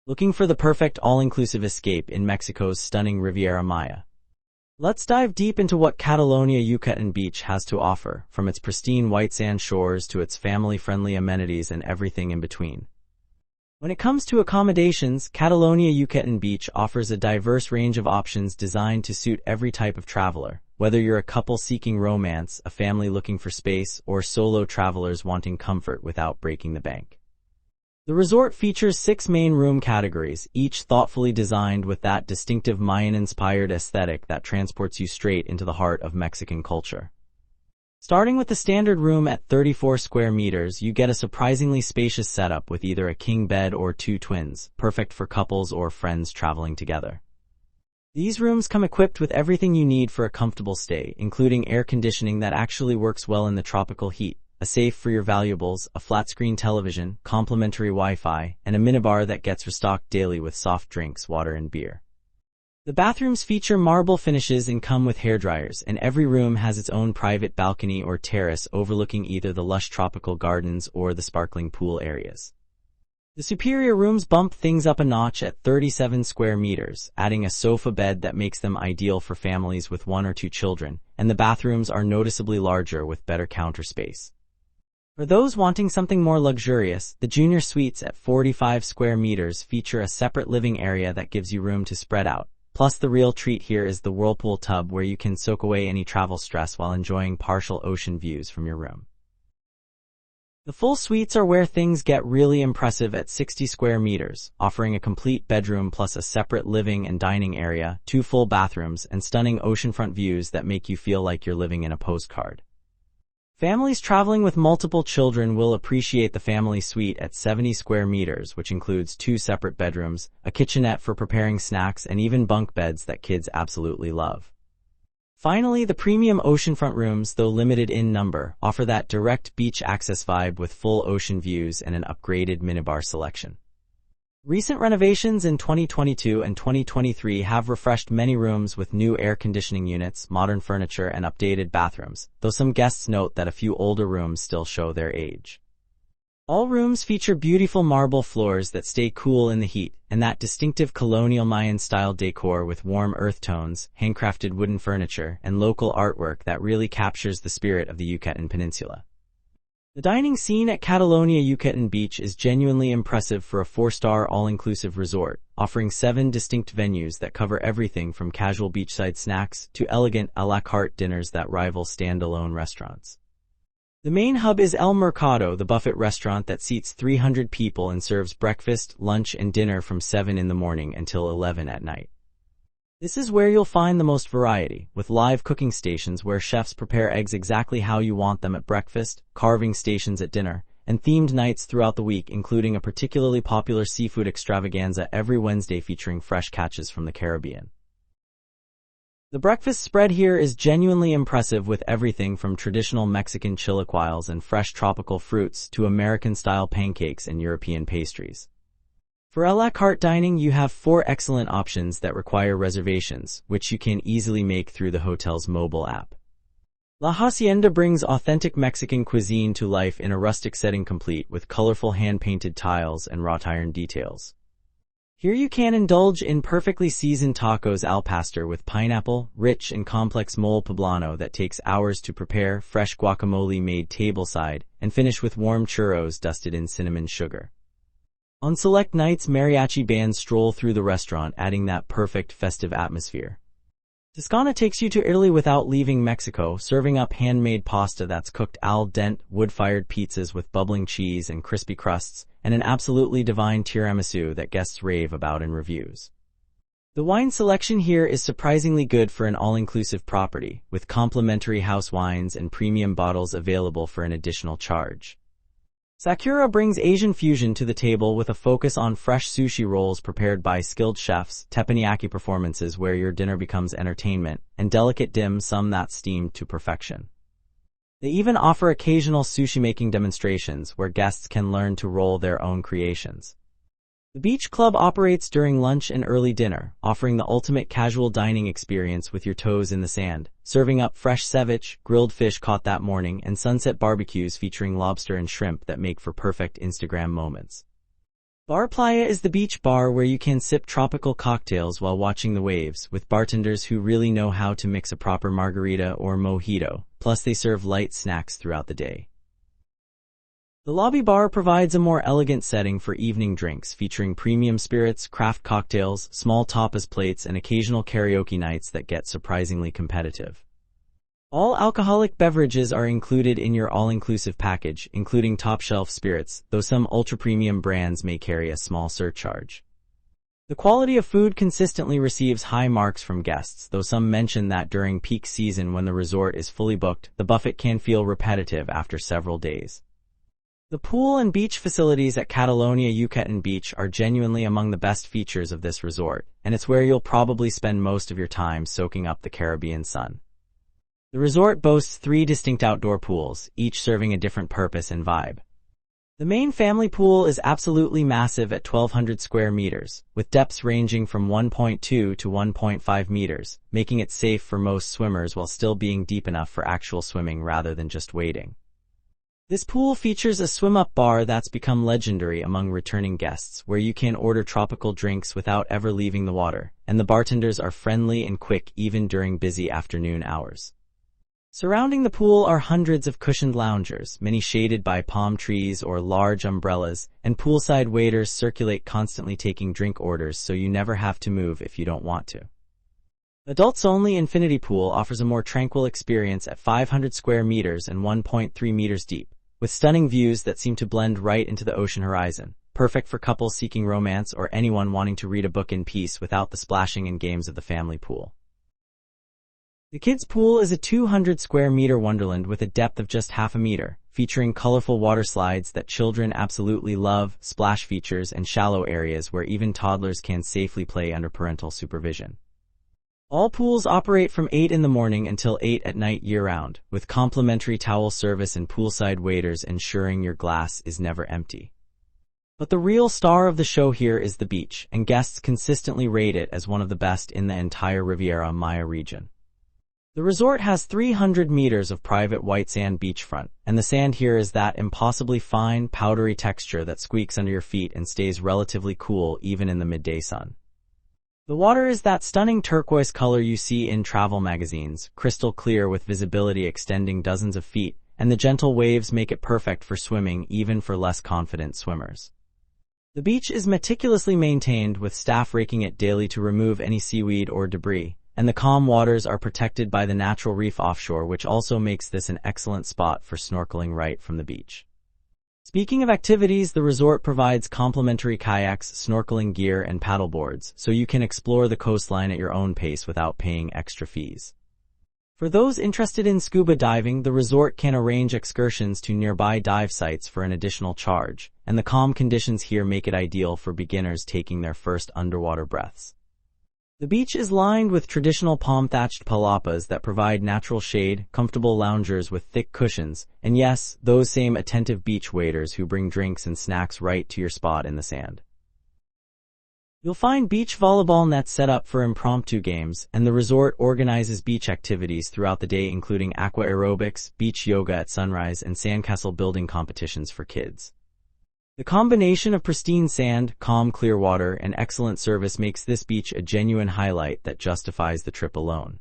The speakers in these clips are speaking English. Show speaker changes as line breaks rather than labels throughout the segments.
Looking for the perfect all-inclusive escape in Mexico's stunning Riviera Maya? Let's dive deep into what Catalonia Yucatan Beach has to offer, from its pristine white sand shores to its family-friendly amenities and everything in between. When it comes to accommodations, Catalonia Yucatan Beach offers a diverse range of options designed to suit every type of traveler, whether you're a couple seeking romance, a family looking for space, or solo travelers wanting comfort without breaking the bank. The resort features 6 main room categories, each thoughtfully designed with that distinctive Mayan-inspired aesthetic that transports you straight into the heart of Mexican culture. Starting with the standard room at 34 square meters, you get a surprisingly spacious setup with either a king bed or 2 twins, perfect for couples or friends traveling together. These rooms come equipped with everything you need for a comfortable stay, including air conditioning that actually works well in the tropical heat, a safe for your valuables, a flat-screen television, complimentary Wi-Fi, and a minibar that gets restocked daily with soft drinks, water, and beer. The bathrooms feature marble finishes and come with hairdryers, and every room has its own private balcony or terrace overlooking either the lush tropical gardens or the sparkling pool areas. The superior rooms bump things up a notch at 37 square meters, adding a sofa bed that makes them ideal for families with 1 or 2 children, and the bathrooms are noticeably larger with better counter space. For those wanting something more luxurious, the junior suites at 45 square meters feature a separate living area that gives you room to spread out. Plus, the real treat here is the whirlpool tub where you can soak away any travel stress while enjoying partial ocean views from your room. The full suites are where things get really impressive at 60 square meters, offering a complete bedroom plus a separate living and dining area, 2 full bathrooms, and stunning oceanfront views that make you feel like you're living in a postcard. Families traveling with multiple children will appreciate the family suite at 70 square meters, which includes 2 separate bedrooms, a kitchenette for preparing snacks, and even bunk beds that kids absolutely love. Finally, the premium oceanfront rooms, though limited in number, offer that direct beach access vibe with full ocean views and an upgraded minibar selection. Recent renovations in 2022 and 2023 have refreshed many rooms with new air conditioning units, modern furniture, and updated bathrooms, though some guests note that a few older rooms still show their age. All rooms feature beautiful marble floors that stay cool in the heat, and that distinctive colonial Mayan-style decor with warm earth tones, handcrafted wooden furniture, and local artwork that really captures the spirit of the Yucatan Peninsula. The dining scene at Catalonia Yucatan Beach is genuinely impressive for a 4-star all-inclusive resort, offering 7 distinct venues that cover everything from casual beachside snacks to elegant a la carte dinners that rival standalone restaurants. The main hub is El Mercado, the buffet restaurant that seats 300 people and serves breakfast, lunch, and dinner from 7 in the morning until 11 at night. This is where you'll find the most variety, with live cooking stations where chefs prepare eggs exactly how you want them at breakfast, carving stations at dinner, and themed nights throughout the week, including a particularly popular seafood extravaganza every Wednesday featuring fresh catches from the Caribbean. The breakfast spread here is genuinely impressive, with everything from traditional Mexican chilaquiles and fresh tropical fruits to American-style pancakes and European pastries. For a la carte dining, you have 4 excellent options that require reservations, which you can easily make through the hotel's mobile app. La Hacienda brings authentic Mexican cuisine to life in a rustic setting complete with colorful hand-painted tiles and wrought iron details. Here you can indulge in perfectly seasoned tacos al pastor with pineapple, rich and complex mole poblano that takes hours to prepare, fresh guacamole made tableside, and finish with warm churros dusted in cinnamon sugar. On select nights, mariachi bands stroll through the restaurant, adding that perfect festive atmosphere. Toscana takes you to Italy without leaving Mexico, serving up handmade pasta that's cooked al dente, wood-fired pizzas with bubbling cheese and crispy crusts, and an absolutely divine tiramisu that guests rave about in reviews. The wine selection here is surprisingly good for an all-inclusive property, with complimentary house wines and premium bottles available for an additional charge. Sakura brings Asian fusion to the table with a focus on fresh sushi rolls prepared by skilled chefs, teppanyaki performances where your dinner becomes entertainment, and delicate dim sum that's steamed to perfection. They even offer occasional sushi-making demonstrations where guests can learn to roll their own creations. The beach club operates during lunch and early dinner, offering the ultimate casual dining experience with your toes in the sand, serving up fresh ceviche, grilled fish caught that morning, and sunset barbecues featuring lobster and shrimp that make for perfect Instagram moments. Bar Playa is the beach bar where you can sip tropical cocktails while watching the waves, with bartenders who really know how to mix a proper margarita or mojito, plus they serve light snacks throughout the day. The lobby bar provides a more elegant setting for evening drinks featuring premium spirits, craft cocktails, small tapas plates, and occasional karaoke nights that get surprisingly competitive. All alcoholic beverages are included in your all-inclusive package, including top-shelf spirits, though some ultra-premium brands may carry a small surcharge. The quality of food consistently receives high marks from guests, though some mention that during peak season when the resort is fully booked, the buffet can feel repetitive after several days. The pool and beach facilities at Catalonia Yucatan Beach are genuinely among the best features of this resort, and it's where you'll probably spend most of your time soaking up the Caribbean sun. The resort boasts 3 distinct outdoor pools, each serving a different purpose and vibe. The main family pool is absolutely massive at 1,200 square meters, with depths ranging from 1.2 to 1.5 meters, making it safe for most swimmers while still being deep enough for actual swimming rather than just wading. This pool features a swim-up bar that's become legendary among returning guests, where you can order tropical drinks without ever leaving the water, and the bartenders are friendly and quick even during busy afternoon hours. Surrounding the pool are hundreds of cushioned loungers, many shaded by palm trees or large umbrellas, and poolside waiters circulate constantly taking drink orders so you never have to move if you don't want to. Adults-only Infinity Pool offers a more tranquil experience at 500 square meters and 1.3 meters deep, with stunning views that seem to blend right into the ocean horizon, perfect for couples seeking romance or anyone wanting to read a book in peace without the splashing and games of the family pool. The kids' pool is a 200 square meter wonderland with a depth of just half a meter, featuring colorful water slides that children absolutely love, splash features, and shallow areas where even toddlers can safely play under parental supervision. All pools operate from 8 in the morning until 8 at night year-round, with complimentary towel service and poolside waiters ensuring your glass is never empty. But the real star of the show here is the beach, and guests consistently rate it as one of the best in the entire Riviera Maya region. The resort has 300 meters of private white sand beachfront, and the sand here is that impossibly fine, powdery texture that squeaks under your feet and stays relatively cool even in the midday sun. The water is that stunning turquoise color you see in travel magazines, crystal clear with visibility extending dozens of feet, and the gentle waves make it perfect for swimming even for less confident swimmers. The beach is meticulously maintained with staff raking it daily to remove any seaweed or debris, and the calm waters are protected by the natural reef offshore, which also makes this an excellent spot for snorkeling right from the beach. Speaking of activities, the resort provides complimentary kayaks, snorkeling gear, and paddleboards, so you can explore the coastline at your own pace without paying extra fees. For those interested in scuba diving, the resort can arrange excursions to nearby dive sites for an additional charge, and the calm conditions here make it ideal for beginners taking their first underwater breaths. The beach is lined with traditional palm-thatched palapas that provide natural shade, comfortable loungers with thick cushions, and yes, those same attentive beach waiters who bring drinks and snacks right to your spot in the sand. You'll find beach volleyball nets set up for impromptu games, and the resort organizes beach activities throughout the day including aqua aerobics, beach yoga at sunrise, and sandcastle building competitions for kids. The combination of pristine sand, calm clear water, and excellent service makes this beach a genuine highlight that justifies the trip alone.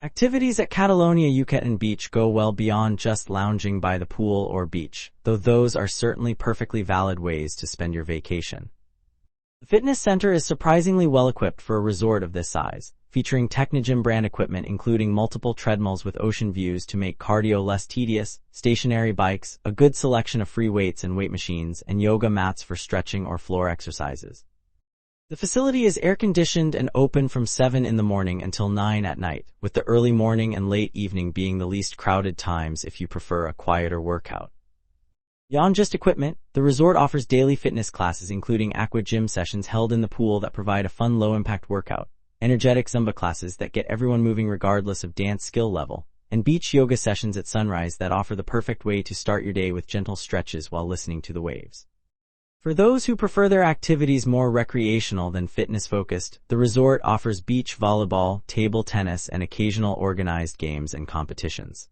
Activities at Catalonia Yucatan Beach go well beyond just lounging by the pool or beach, though those are certainly perfectly valid ways to spend your vacation. The fitness center is surprisingly well equipped for a resort of this size, featuring Technogym brand equipment including multiple treadmills with ocean views to make cardio less tedious, stationary bikes, a good selection of free weights and weight machines, and yoga mats for stretching or floor exercises. The facility is air-conditioned and open from 7 in the morning until 9 at night, with the early morning and late evening being the least crowded times if you prefer a quieter workout. Beyond just equipment, the resort offers daily fitness classes including aqua gym sessions held in the pool that provide a fun low-impact workout, energetic Zumba classes that get everyone moving regardless of dance skill level, and beach yoga sessions at sunrise that offer the perfect way to start your day with gentle stretches while listening to the waves. For those who prefer their activities more recreational than fitness-focused, the resort offers beach volleyball, table tennis, and occasional organized games and competitions.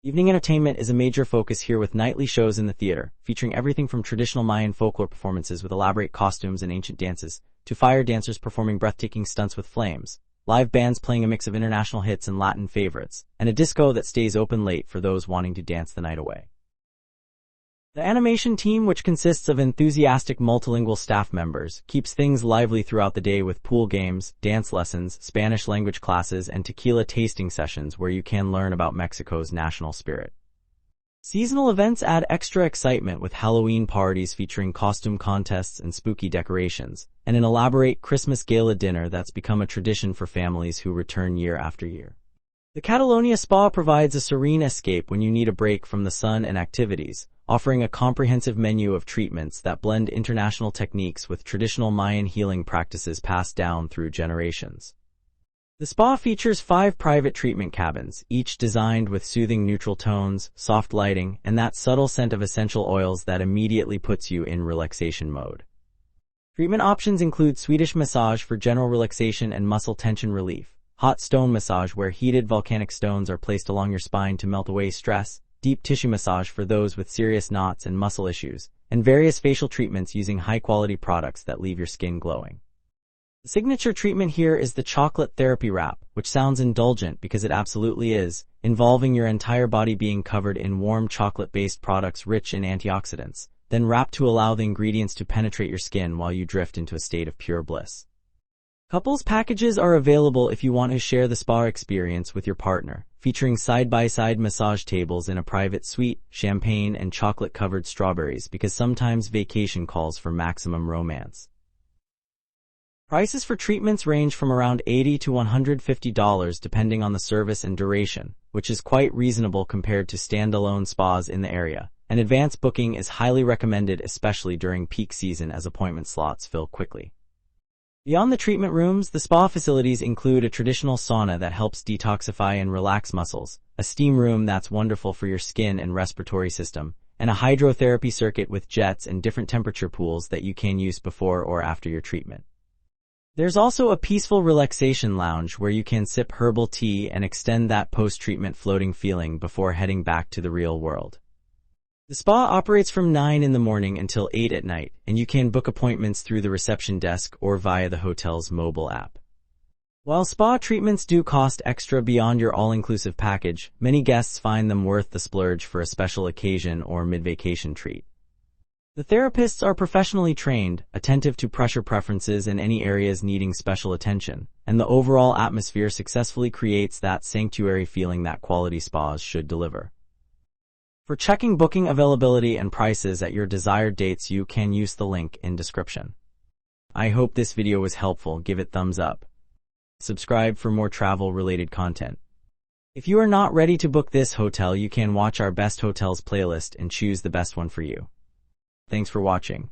Evening entertainment is a major focus here with nightly shows in the theater, featuring everything from traditional Mayan folklore performances with elaborate costumes and ancient dances, to fire dancers performing breathtaking stunts with flames, live bands playing a mix of international hits and Latin favorites, and a disco that stays open late for those wanting to dance the night away. The animation team, which consists of enthusiastic multilingual staff members, keeps things lively throughout the day with pool games, dance lessons, Spanish language classes, and tequila tasting sessions where you can learn about Mexico's national spirit. Seasonal events add extra excitement with Halloween parties featuring costume contests and spooky decorations, and an elaborate Christmas gala dinner that's become a tradition for families who return year after year. The Catalonia Spa provides a serene escape when you need a break from the sun and activities, offering a comprehensive menu of treatments that blend international techniques with traditional Mayan healing practices passed down through generations. The spa features 5 private treatment cabins, each designed with soothing neutral tones, soft lighting, and that subtle scent of essential oils that immediately puts you in relaxation mode. Treatment options include Swedish massage for general relaxation and muscle tension relief, hot stone massage where heated volcanic stones are placed along your spine to melt away stress, deep tissue massage for those with serious knots and muscle issues, and various facial treatments using high-quality products that leave your skin glowing. The signature treatment here is the chocolate therapy wrap, which sounds indulgent because it absolutely is, involving your entire body being covered in warm chocolate-based products rich in antioxidants, then wrapped to allow the ingredients to penetrate your skin while you drift into a state of pure bliss. Couples packages are available if you want to share the spa experience with your partner, featuring side-by-side massage tables in a private suite, champagne and chocolate-covered strawberries because sometimes vacation calls for maximum romance. Prices for treatments range from around $80 to $150 depending on the service and duration, which is quite reasonable compared to standalone spas in the area, and advance booking is highly recommended especially during peak season as appointment slots fill quickly. Beyond the treatment rooms, the spa facilities include a traditional sauna that helps detoxify and relax muscles, a steam room that's wonderful for your skin and respiratory system, and a hydrotherapy circuit with jets and different temperature pools that you can use before or after your treatment. There's also a peaceful relaxation lounge where you can sip herbal tea and extend that post-treatment floating feeling before heading back to the real world. The spa operates from 9 in the morning until 8 at night, and you can book appointments through the reception desk or via the hotel's mobile app. While spa treatments do cost extra beyond your all-inclusive package, many guests find them worth the splurge for a special occasion or mid-vacation treat. The therapists are professionally trained, attentive to pressure preferences and any areas needing special attention, and the overall atmosphere successfully creates that sanctuary feeling that quality spas should deliver. For checking booking availability and prices at your desired dates, you can use the link in description. I hope this video was helpful. Give it thumbs up. Subscribe for more travel-related content. If you are not ready to book this hotel, you can watch our best hotels playlist and choose the best one for you. Thanks for watching.